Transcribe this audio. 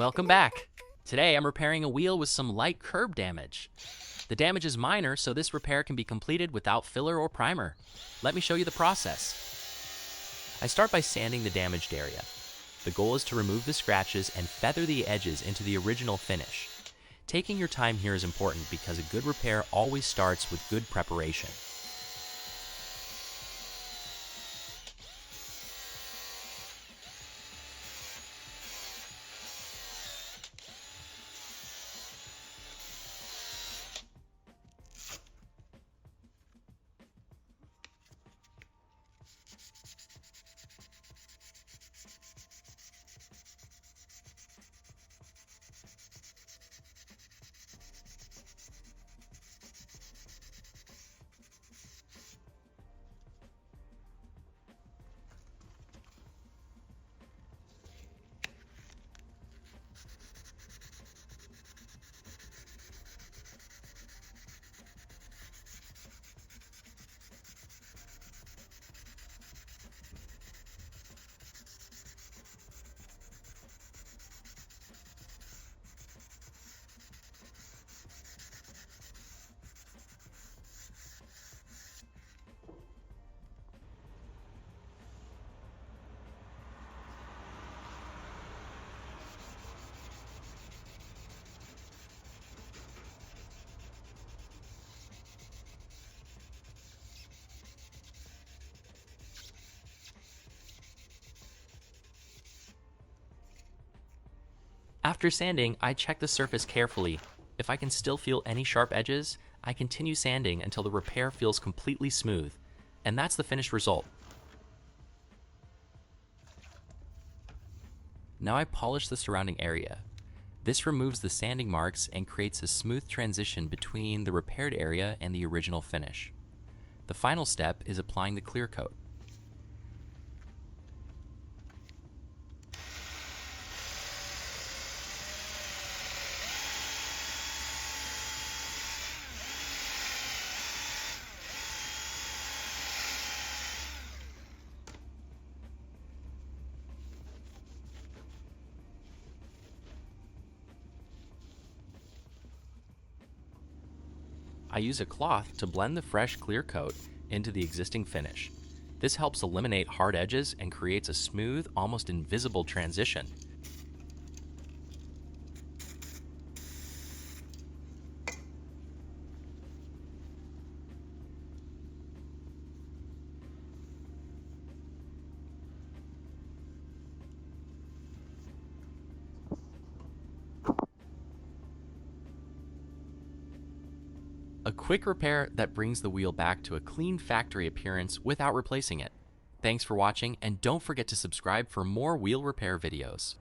Welcome back. Today I'm repairing a wheel with some light curb damage. The damage is minor, so this repair can be completed without filler or primer. Let me show you the process. I start by sanding the damaged area. The goal is to remove the scratches and feather the edges into the original finish. Taking your time here is important because a good repair always starts with good preparation. After sanding, I check the surface carefully. If I can still feel any sharp edges, I continue sanding until the repair feels completely smooth. And that's the finished result. Now I polish the surrounding area. This removes the sanding marks and creates a smooth transition between the repaired area and the original finish. The final step is applying the clear coat. I use a cloth to blend the fresh clear coat into the existing finish. This helps eliminate hard edges and creates a smooth, almost invisible transition. A quick repair that brings the wheel back to a clean factory appearance without replacing it. Thanks for watching, and don't forget to subscribe for more wheel repair videos.